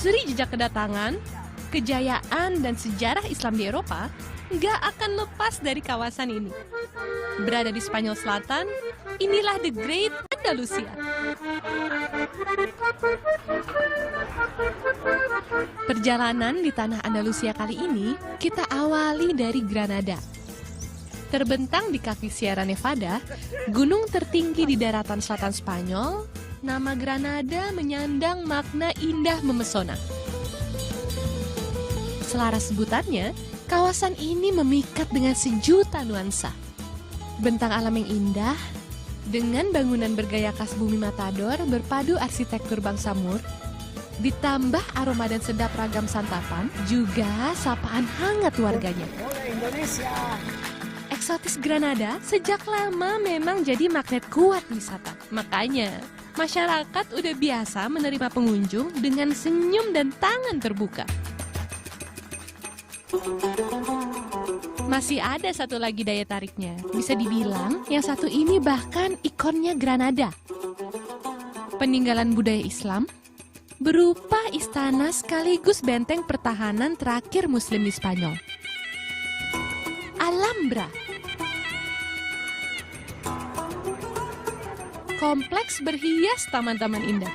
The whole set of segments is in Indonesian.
menelusuri jejak kedatangan, kejayaan, dan sejarah Islam di Eropa, nggak akan lepas dari kawasan ini. Berada di Spanyol Selatan, inilah The Great Andalusia. Perjalanan di tanah Andalusia kali ini, kita awali dari Granada. Terbentang di kaki Sierra Nevada, gunung tertinggi di daratan selatan Spanyol, nama Granada menyandang makna indah memesona. Selaras sebutannya, kawasan ini memikat dengan sejuta nuansa. Bentang alam yang indah, dengan bangunan bergaya khas bumi Matador berpadu arsitektur bangsa Moor, ditambah aroma dan sedap ragam santapan, juga sapaan hangat warganya. Eksotis Granada sejak lama memang jadi magnet kuat wisata. Makanya, masyarakat udah biasa menerima pengunjung dengan senyum dan tangan terbuka. Masih ada satu lagi daya tariknya. Bisa dibilang yang satu ini bahkan ikonnya Granada. Peninggalan budaya Islam berupa istana sekaligus benteng pertahanan terakhir Muslim di Spanyol. Alhambra. Kompleks berhias taman-taman indah.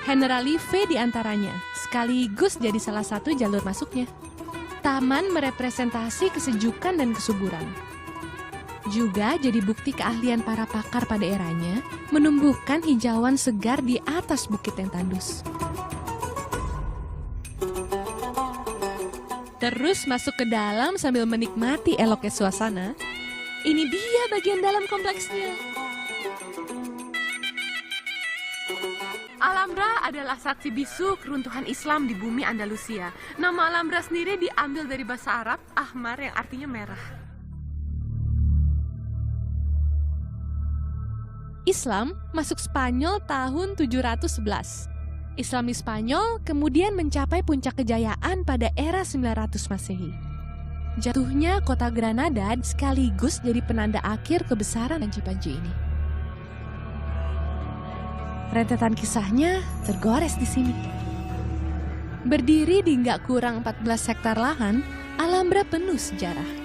Generalife di antaranya, sekaligus jadi salah satu jalur masuknya. Taman merepresentasi kesejukan dan kesuburan. Juga jadi bukti keahlian para pakar pada eranya menumbuhkan hijauan segar di atas bukit yang tandus. Terus masuk ke dalam sambil menikmati eloknya suasana. Ini dia bagian dalam kompleksnya. Alhambra adalah saksi bisu keruntuhan Islam di bumi Andalusia. Nama Alhambra sendiri diambil dari bahasa Arab, ahmar, yang artinya merah. Islam masuk Spanyol tahun 711. Islam di Spanyol kemudian mencapai puncak kejayaan pada era 900 Masehi. Jatuhnya kota Granada sekaligus jadi penanda akhir kebesaran panji-panji ini. Rentetan kisahnya tergores di sini. Berdiri di nggak kurang 14 hektar lahan, Alhambra penuh sejarah.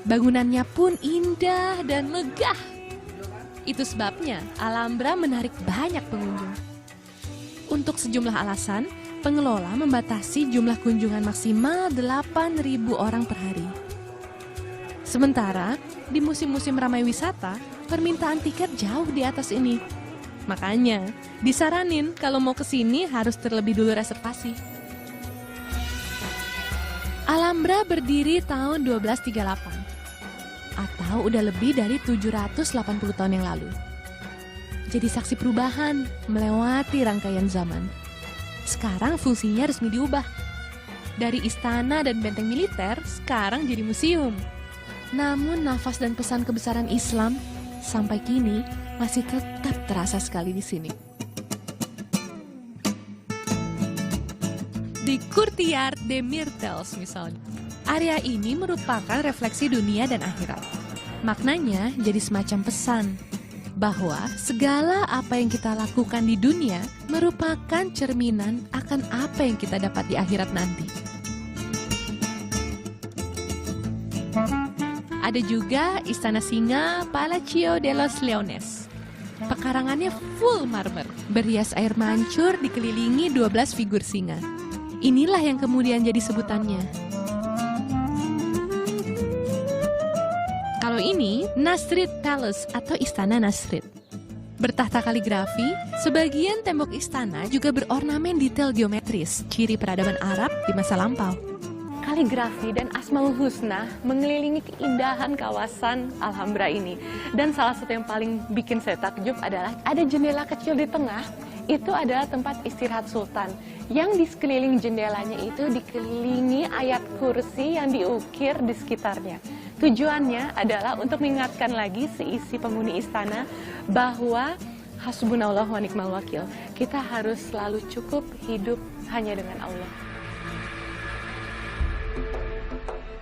Bangunannya pun indah dan megah. Itu sebabnya Alhambra menarik banyak pengunjung. Untuk sejumlah alasan, pengelola membatasi jumlah kunjungan maksimal 8.000 orang per hari. Sementara, di musim-musim ramai wisata, permintaan tiket jauh di atas ini. Makanya, disaranin kalau mau ke sini harus terlebih dulu reservasi. Alhambra berdiri tahun 1238, atau udah lebih dari 780 tahun yang lalu. Jadi saksi perubahan, melewati rangkaian zaman. Sekarang fungsinya resmi diubah. Dari istana dan benteng militer, sekarang jadi museum. Namun nafas dan pesan kebesaran Islam sampai kini masih tetap terasa sekali di sini. Di Courtyard des Myrtles misalnya, area ini merupakan refleksi dunia dan akhirat. Maknanya jadi semacam pesan bahwa segala apa yang kita lakukan di dunia merupakan cerminan akan apa yang kita dapat di akhirat nanti. Ada juga Istana Singa Palacio de los Leones. Pekarangannya full marmer, berhias air mancur dikelilingi 12 figur singa. Inilah yang kemudian jadi sebutannya. Kalau ini Nasrid Palace atau Istana Nasrid. Bertahta kaligrafi, sebagian tembok istana juga berornamen detail geometris, ciri peradaban Arab di masa lampau. Kaligrafi dan Asmaul Husna mengelilingi keindahan kawasan Alhambra ini. Dan salah satu yang paling bikin saya takjub adalah ada jendela kecil di tengah. Itu adalah tempat istirahat sultan. Yang di sekeliling jendelanya itu dikelilingi ayat kursi yang diukir di sekitarnya. Tujuannya adalah untuk mengingatkan lagi seisi penghuni istana bahwa hasbunallah wa ni'mal wakil. Kita harus selalu cukup hidup hanya dengan Allah.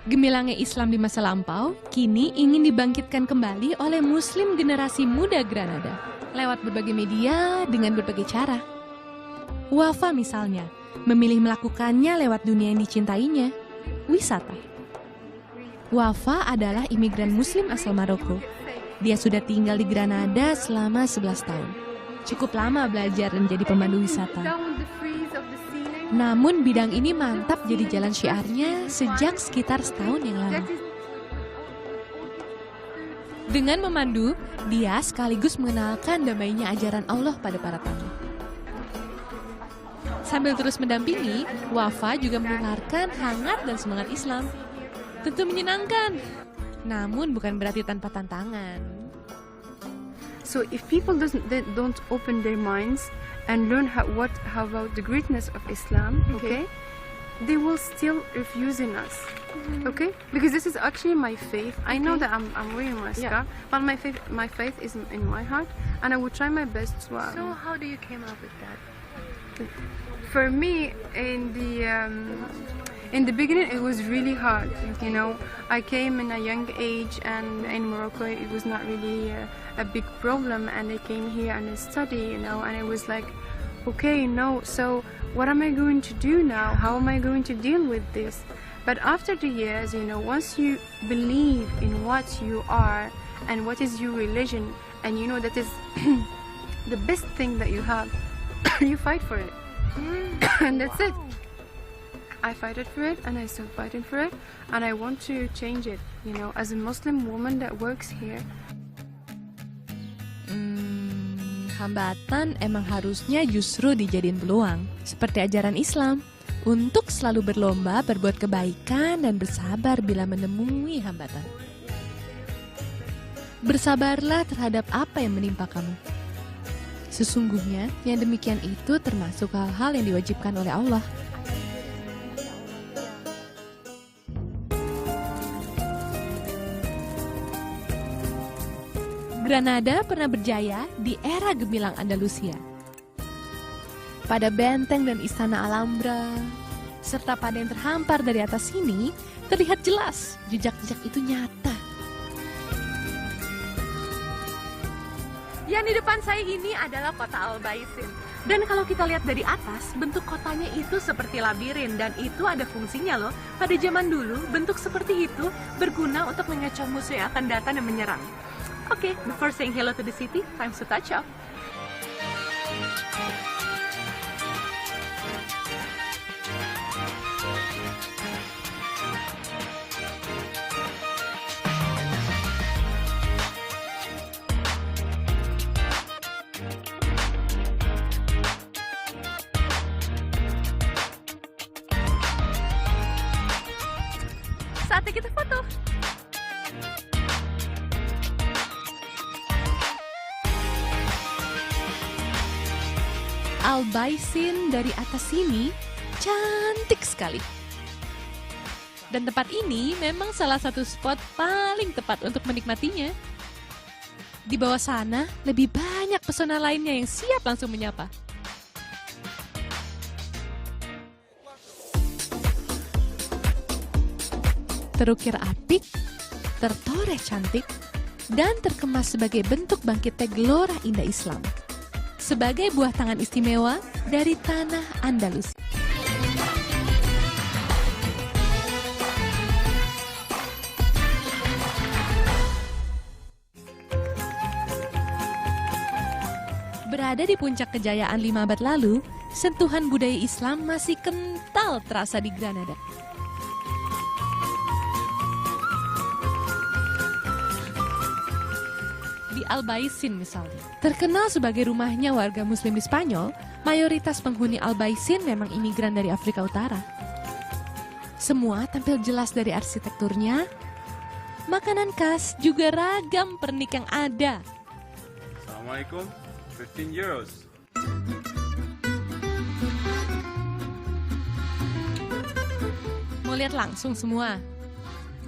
Gemilangnya Islam di masa lampau, kini ingin dibangkitkan kembali oleh Muslim generasi muda Granada. lewat berbagai media dengan berbagai cara. Wafa misalnya, memilih melakukannya lewat dunia yang dicintainya, wisata. Wafa adalah imigran muslim asal Maroko. Dia sudah tinggal di Granada selama 11 tahun. Cukup lama belajar dan jadi pemandu wisata. Namun bidang ini mantap jadi jalan syiarnya sejak sekitar setahun yang lalu. Dengan memandu, dia sekaligus mengenalkan damainya ajaran Allah pada para tamu. Sambil terus mendampingi, Wafa juga menularkan hangat dan semangat Islam. Tentu menyenangkan, namun bukan berarti tanpa tantangan. So if people don't open their minds and learn how about the greatness of Islam, okay, they will still refusing us, okay? Because this is actually my faith. I know that I'm wearing my scarf, but my faith is in my heart, and I will try my best to. So how do you came up with that? For me, in the beginning, it was really hard. You know, I came in a young age, and in Morocco, it was not really a big problem. And I came here and I study, you know, and it was like, okay, no. So what am I going to do now? How am I going to deal with this? But after the years, you know, once you believe in what you are and what is your religion, and you know that is the best thing that you have, you fight for it. And that's it. I fight it for it, and I still fighting for it, and I want to change it, you know, as a Muslim woman that works here. Hambatan emang harusnya justru dijadiin peluang, seperti ajaran Islam, untuk selalu berlomba berbuat kebaikan dan bersabar bila menemui hambatan. Bersabarlah terhadap apa yang menimpa kamu. Sesungguhnya, yang demikian itu termasuk hal-hal yang diwajibkan oleh Allah. Granada pernah berjaya di era gemilang Andalusia. Pada benteng dan istana Alhambra, serta pada yang terhampar dari atas sini, terlihat jelas jejak-jejak itu nyata. Yang di depan saya ini adalah kota Al-Baisin. Dan kalau kita lihat dari atas, bentuk kotanya itu seperti labirin, dan itu ada fungsinya loh. Pada zaman dulu, bentuk seperti itu berguna untuk mengecam musuh yang akan datang dan menyerang. Okay, before saying hello to the city, time to touch up. Saatnya kita foto. Al-Baisin dari atas sini cantik sekali. Dan tempat ini memang salah satu spot paling tepat untuk menikmatinya. Di bawah sana lebih banyak pesona lainnya yang siap langsung menyapa. Terukir apik, tertoreh cantik, dan terkemas sebagai bentuk bangkitnya gelora indah Islam. Sebagai buah tangan istimewa dari tanah Andalus. Berada di puncak kejayaan 5 abad lalu, sentuhan budaya Islam masih kental terasa di Granada. Di Al-Baisin misalnya, terkenal sebagai rumahnya warga muslim di Spanyol, mayoritas penghuni Al-Baisin memang imigran dari Afrika Utara. Semua tampil jelas dari arsitekturnya, makanan khas, juga ragam pernik yang ada. Assalamualaikum, 15 euros. Mau lihat langsung semua?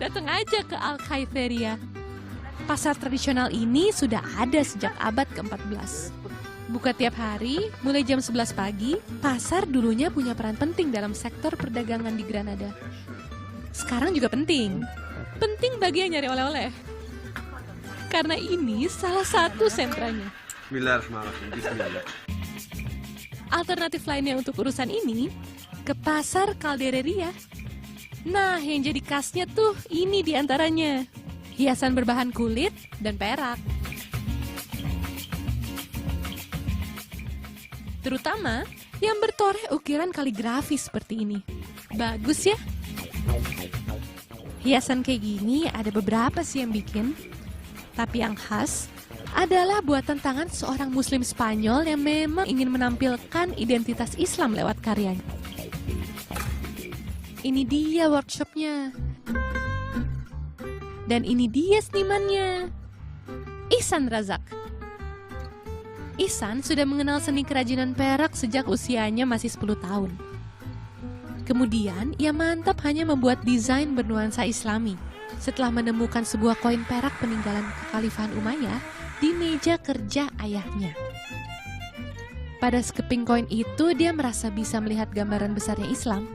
Datang aja ke Al-Khaytheria. Pasar tradisional ini sudah ada sejak abad ke-14. Buka tiap hari, mulai jam 11 pagi, pasar dulunya punya peran penting dalam sektor perdagangan di Granada. Sekarang juga penting. Penting bagi yang nyari oleh-oleh. Karena ini salah satu sentranya. Bismillahirrahmanirrahim. Bismillah. Alternatif lainnya untuk urusan ini, ke pasar Caldereria. Nah, yang jadi khasnya tuh ini diantaranya. Hiasan berbahan kulit dan perak. Terutama yang bertoreh ukiran kaligrafi seperti ini. Bagus ya? Hiasan kayak gini ada beberapa sih yang bikin. Tapi yang khas adalah buatan tangan seorang muslim Spanyol yang memang ingin menampilkan identitas Islam lewat karyanya. Ini dia workshopnya. Dan ini dia senimannya, Ihsan Razak. Ihsan sudah mengenal seni kerajinan perak sejak usianya masih 10 tahun. Kemudian, ia mantap hanya membuat desain bernuansa Islami setelah menemukan sebuah koin perak peninggalan Kekhalifahan Umayyah di meja kerja ayahnya. Pada sekeping koin itu, dia merasa bisa melihat gambaran besarnya Islam.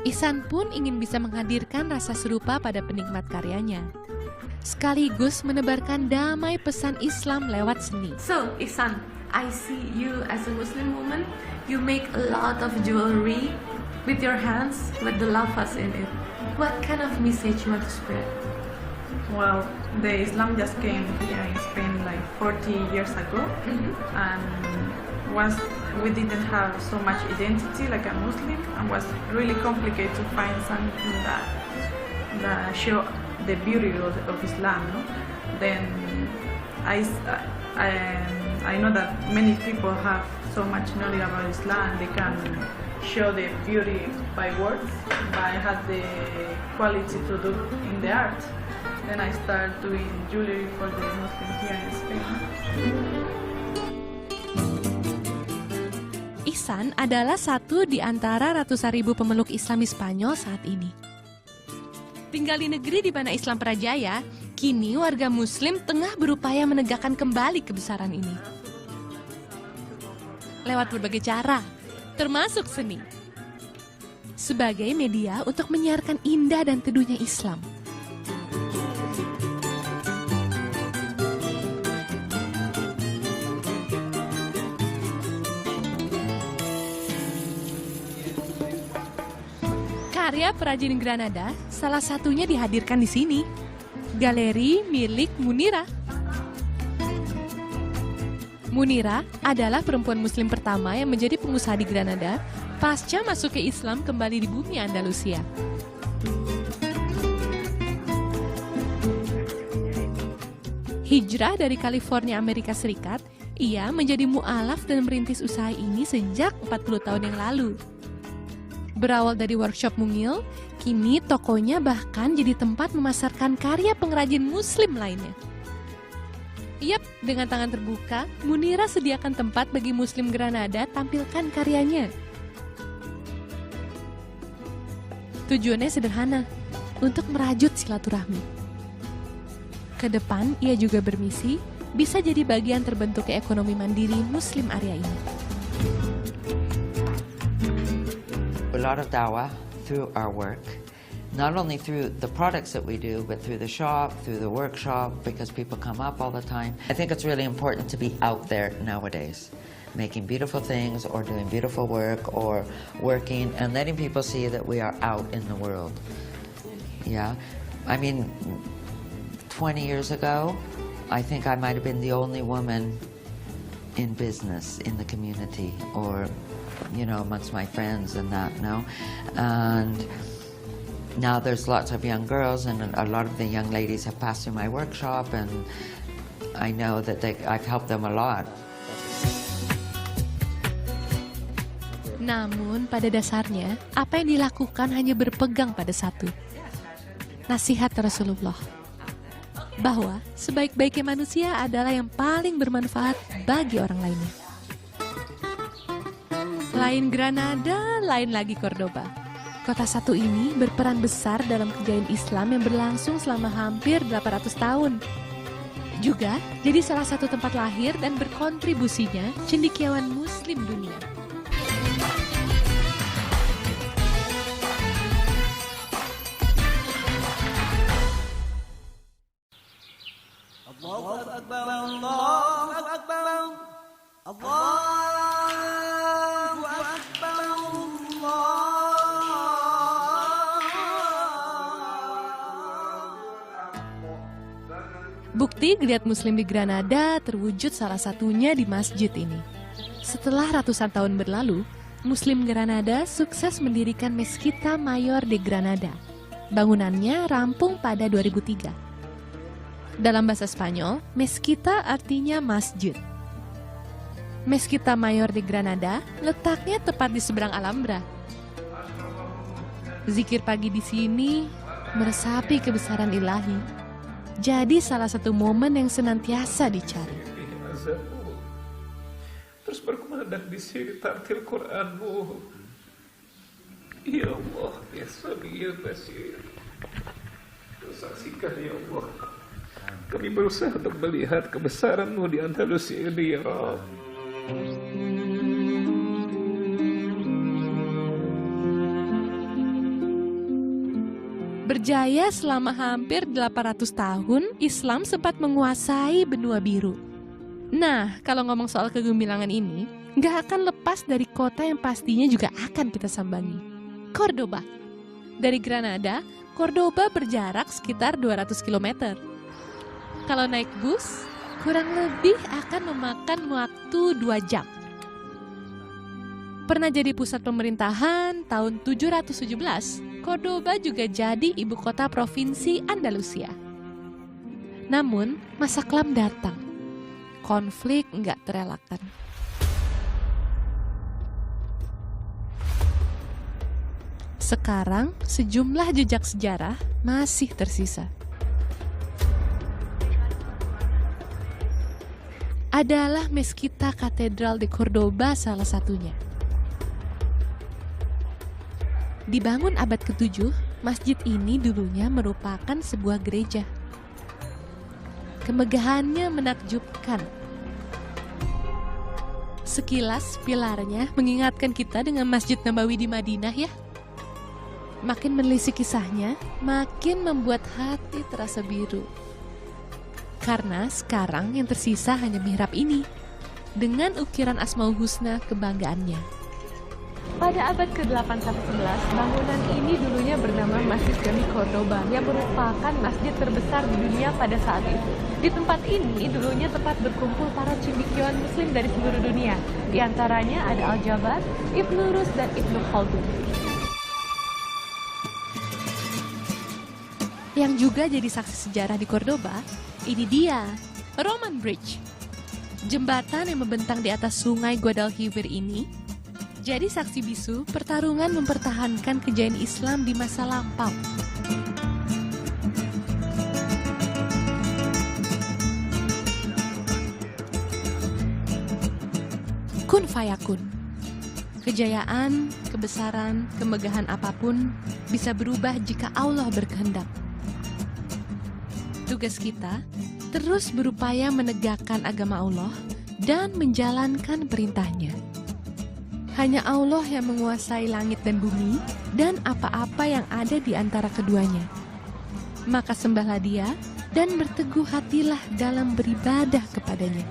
Ihsan pun ingin bisa menghadirkan rasa serupa pada penikmat karyanya, sekaligus menebarkan damai pesan Islam lewat seni. So, Ihsan, I see you as a Muslim woman. You make a lot of jewelry with your hands with the lafaz in it. What kind of message you want to spread? Well, the Islam just came here in Spain like 40 years ago, and we didn't have so much identity like a Muslim, and was really complicated to find something that show the beauty of Islam. No? Then I know that many people have so much knowledge about Islam. They can show the beauty by words, but I had the quality to do in the art. Then I started doing jewelry for the Muslim here in Spain. Ihsan adalah satu di antara ratusan ribu pemeluk Islami Spanyol saat ini. Tinggal di negeri di mana Islam perajaya, kini warga Muslim tengah berupaya menegakkan kembali kebesaran ini. Lewat berbagai cara, termasuk seni. Sebagai media untuk menyiarkan indah dan teduhnya Islam. Karya perajin Granada salah satunya dihadirkan di sini. Galeri milik Munira. Munira adalah perempuan muslim pertama yang menjadi pengusaha di Granada pasca masuk ke Islam kembali di bumi Andalusia. Hijrah dari California, Amerika Serikat, ia menjadi mu'alaf dan merintis usaha ini sejak 40 tahun yang lalu. Berawal dari workshop mungil, kini tokonya bahkan jadi tempat memasarkan karya pengrajin muslim lainnya. Yap, dengan tangan terbuka, Munira sediakan tempat bagi muslim Granada tampilkan karyanya. Tujuannya sederhana, untuk merajut silaturahmi. Kedepan, ia juga bermisi bisa jadi bagian terbentuknya ekonomi mandiri muslim area ini. A lot of dawah through our work, not only through the products that we do, but through the shop, through the workshop, because people come up all the time. I think it's really important to be out there nowadays, making beautiful things or doing beautiful work or working and letting people see that we are out in the world. Yeah, I mean, 20 years ago, I think I might have been the only woman in business in the community, or amongst my friends and that, no? And now there's lots of young girls, and a lot of the young ladies have passed through my workshop, and I know that I've helped them a lot. Namun pada dasarnya, apa yang dilakukan hanya berpegang pada satu. Nasihat Rasulullah. Bahwa sebaik-baiknya manusia adalah yang paling bermanfaat bagi orang lainnya. Lain Granada, lain lagi Cordoba. Kota satu ini berperan besar dalam kejayaan Islam yang berlangsung selama hampir 800 tahun. Juga jadi salah satu tempat lahir dan berkontribusinya cendekiawan Muslim dunia. Allahu Akbar, Allahu Akbar. Bukti geliat Muslim di Granada terwujud salah satunya di masjid ini. Setelah ratusan tahun berlalu, Muslim Granada sukses mendirikan Mezquita Mayor de Granada. Bangunannya rampung pada 2003. Dalam bahasa Spanyol, Mezquita artinya masjid. Mezquita Mayor de Granada letaknya tepat di seberang Alhambra. Zikir pagi di sini meresapi kebesaran ilahi. Jadi salah satu momen yang senantiasa dicari. Terus berkumandang di sini tartil Quranmu. Ya Allah, ya Sami, ya Basir. Saksikan ya Allah. Kami berusaha untuk melihat kebesaran-Mu di Andalusia ini ya Rabb. Berjaya selama hampir 800 tahun, Islam sempat menguasai benua biru. Nah, kalau ngomong soal kegemilangan ini, nggak akan lepas dari kota yang pastinya juga akan kita sambangi. Cordoba. Dari Granada, Cordoba berjarak sekitar 200 km. Kalau naik bus, kurang lebih akan memakan waktu 2 jam. Pernah jadi pusat pemerintahan tahun 717, Cordoba juga jadi ibu kota provinsi Andalusia. Namun, masa kelam datang. Konflik nggak terelakkan. Sekarang, sejumlah jejak sejarah masih tersisa. Adalah Mezquita Katedral de Cordoba salah satunya. Dibangun abad ke-7, masjid ini dulunya merupakan sebuah gereja. Kemegahannya menakjubkan. Sekilas pilarnya mengingatkan kita dengan Masjid Nabawi di Madinah ya. Makin menelisik kisahnya, makin membuat hati terasa biru. Karena sekarang yang tersisa hanya mihrab ini, dengan ukiran Asmaul Husna kebanggaannya. Pada abad ke-8-11, bangunan ini dulunya bernama Masjid Jami Cordoba yang merupakan masjid terbesar di dunia pada saat itu. Di tempat ini dulunya tempat berkumpul para cendekiawan muslim dari seluruh dunia. Di antaranya ada Al-Jabar, Ibnu Rus, dan Ibnu Khaldun. Yang juga jadi saksi sejarah di Cordoba, ini dia, Roman Bridge. Jembatan yang membentang di atas sungai Guadalquivir ini jadi saksi bisu pertarungan mempertahankan kejayaan Islam di masa lampau. Kun fayakun. Kejayaan, kebesaran, kemegahan apapun bisa berubah jika Allah berkehendak. Tugas kita terus berupaya menegakkan agama Allah dan menjalankan perintahnya. Hanya Allah yang menguasai langit dan bumi dan apa-apa yang ada di antara keduanya. Maka sembahlah Dia dan berteguh hatilah dalam beribadah kepadanya.